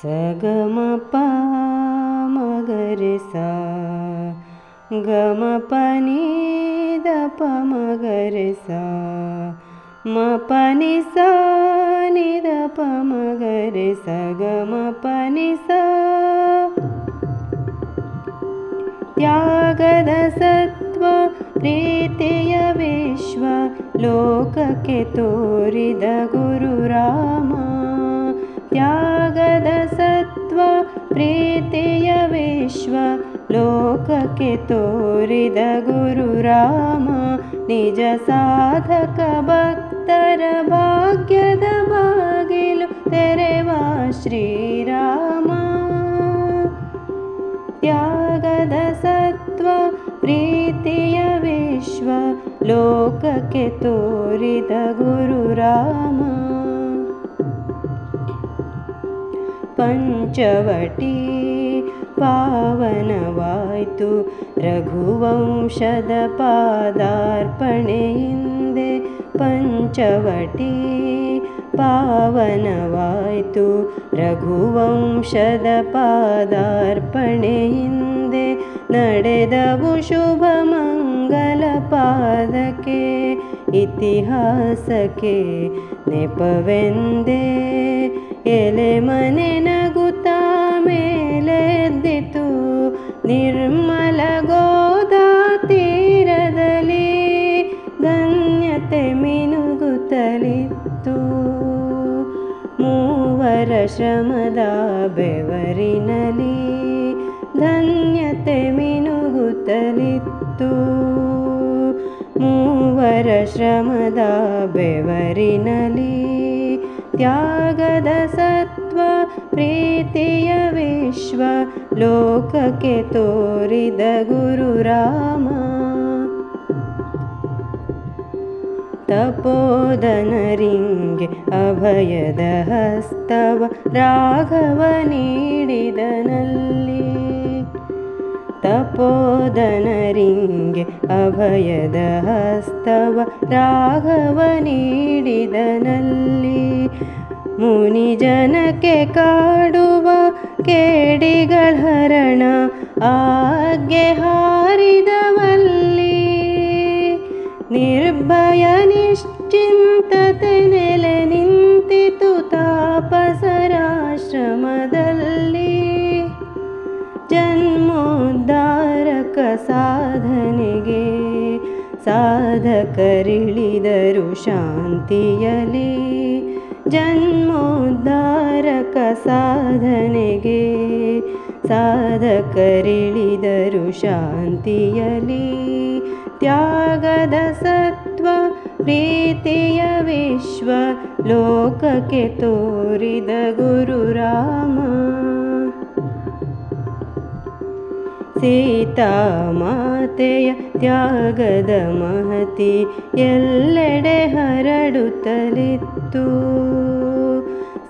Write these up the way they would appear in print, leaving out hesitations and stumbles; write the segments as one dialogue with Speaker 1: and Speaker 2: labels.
Speaker 1: ಗ ಮ ಪ ಮ ಗ ರೆ ಸಾ ಗ ಮ ಪ ni ದ ಪ ಮ ಗ ರೆ ಸಾ ಮ ಪ ni ಸಾ ni ದ ಪ ಮ ಗ ರೆ ಸಾ ಗ ಮ ಪ ni ಸಾ. ತ್ಯಾಗದ ಸತ್ವ ಪ್ರೀತಿಯ ವಿಶ್ವ ಲೋಕಕ್ಕೆ ತೋರಿದ ಗುರು ರಾಮ. ತ್ಯಾಗದ ಸತ್ವ ಪ್ರೀತಿಯ ವಿಶ್ವ ಲೋಕಕ್ಕೆ ತೋರಿದ ಗುರು ರಾಮ. ನಿಜ ಸಾಧಕ ಭಕ್ತರ ಭಾಗ್ಯದ ಬಾಗಿಲು ತೆರೆವ ಶ್ರೀರಾಮ. ತ್ಯಾಗದ ಸತ್ವ ಪ್ರೀತಿಯ ವಿಶ್ವ ಲೋಕಕ್ಕೆ ತೋರಿದ ಗುರು ರಾಮ. ಪಂಚವಟಿ ಪಾವನವಾಯ್ತು ರಘುವಂಶದ ಪಾದಾರ್ಪಣೆಯಿಂದೆ. ಪಂಚವಟಿ ಪಾವನವಾಯ್ತು ರಘುವಂಶದ ಪಾದಾರ್ಪಣೆಯಿಂದೆ. ನಡೆದವು ಶುಭ ಮಂಗಲ ಪಾದಕ್ಕೆ ಇತಿಹಾಸಕ್ಕೆ ನೆಪವೆಂದೇ. ಎಲೆ ಮನೆ ನಗುತ್ತಾ ಮೇಲೆದ್ದಿತು ನಿರ್ಮಲ ಗೋದಾ ತೀರದಲ್ಲಿ. ಧನ್ಯತೆ ಮಿನುಗುತ್ತಲಿತ್ತು ಮೂವರ ಶ್ರಮದ ಬೆವರಿನಲಿ. ಧನ್ಯತೆ ಮಿನುಗುತ್ತಲಿತ್ತು ಮೂವರ ಶ್ರಮದ ಬೆವರಿನಲಿ. ತ್ಯಾಗದ ಸತ್ವ ಪ್ರೀತಿಯ ವಿಶ್ವ ಲೋಕಕ್ಕೆ ತೋರಿದ ಗುರು ರಾಮ. ತಪೋಧನರಿಗೆ ಅಭಯದ ಹಸ್ತವ ರಾಘವ ನೀಡಿದನಲ್ಲಿ. ತಪೋಧನರಿಗೆ ಅಭಯದ ಹಸ್ತವ ರಾಘವ ನೀಡಿದನಲ್ಲಿ. ಮುನಿ ಜನಕ್ಕೆ ಕಾಡುವ ಕೇಡಿಗಳ ಹರಣ ಆಜ್ಞೆ ಹಾರಿದವಲ್ಲಿ. ನಿರ್ಭಯ ನಿಶ್ಚಿಂತತೆ ನೆಲೆ ನಿಂತಿತು ತಾಪಸರಾಶ್ರಮದಲ್ಲಿ. ಜನ್ಮೋದ್ಧಾರಕ ಸಾಧನೆಗೆ ಸಾಧಕರಿಳಿದರು ಶಾಂತಿಯಲಿ. ಜನ್ಮೋದ್ಧಾರಕ ಸಾಧನೆಗೆ ಸಾಧಕರಿಳಿದರು ಶಾಂತಿಯಲಿ. ತ್ಯಾಗದ ಸತ್ವ ಪ್ರೀತಿಯ ವಿಶ್ವ ಲೋಕಕ್ಕೆ ತೋರಿದ ಗುರು ರಾಮ. ಸೀತಾಮಾತೆಯ ತ್ಯಾಗದ ಮಹತಿ ಎಲ್ಲೆಡೆ ಹರಡುತ್ತಲಿತ್ತು.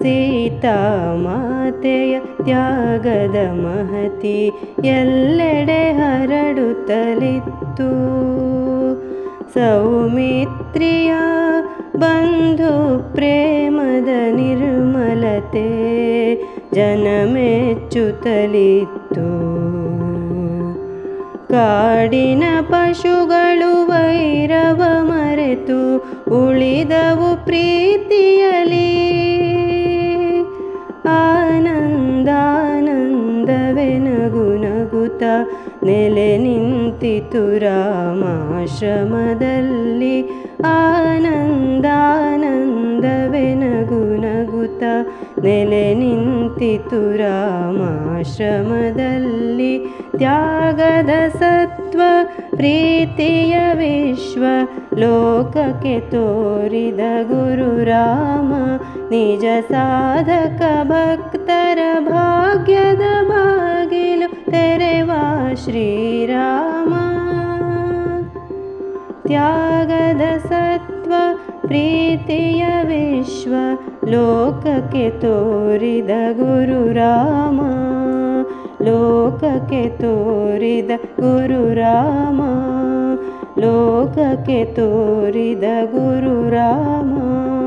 Speaker 1: ಸೀತಾಮಾತೆಯ ತ್ಯಾಗದ ಮಹತಿ ಎಲ್ಲೆಡೆ ಹರಡುತ್ತಲಿತ್ತು. ಸೌಮಿತ್ರಿಯ ಬಂಧು ಪ್ರೇಮದ ನಿರ್ಮಲತೆ ಜನಮೆಚ್ಚುತ್ತಲಿತ್ತು. ಕಾಡಿನ ಪಶುಗಳು ವೈರವ ಮರೆತು ಉಳಿದವು ಪ್ರೀತಿಯಲಿ. ಆನಂದಾನಂದವೇ ನಗು ನಗುತ್ತ ನೆಲೆ ನಿಂತಿತು ರಾಮಾಶ್ರಮದಲ್ಲಿ. ಆನಂದಾನಂದವೇ ನಗು ನಗುತ್ತ ನೆಲೆ ನಿಂತಿತು ರಾಮಾಶ್ರಮದಲ್ಲಿ. ತ್ಯಾಗದ ಸತ್ವ ಪ್ರೀತಿಯ ವಿಶ್ವ ಲೋಕಕ್ಕೆ ತೋರಿದ ಗುರು ರಾಮ. ನಿಜ ಸಾಧಕ ಭಕ್ತರ ಭಾಗ್ಯದ ಬಾಗಿಲು ತೆರೆವ ಶ್ರೀರಾಮ. ತ್ಯಾಗದ ಸತ್ವ ಪ್ರೀತಿಯ ವಿಶ್ವ ಲೋಕಕ್ಕೆ ತೋರಿದ ಗುರು ರಾಮ. ಲೋಕಕ್ಕೆ ತೋರಿದ ಗುರು ರಾಮ. ಲೋಕಕ್ಕೆ ತೋರಿದ ಗುರು ರಾಮ.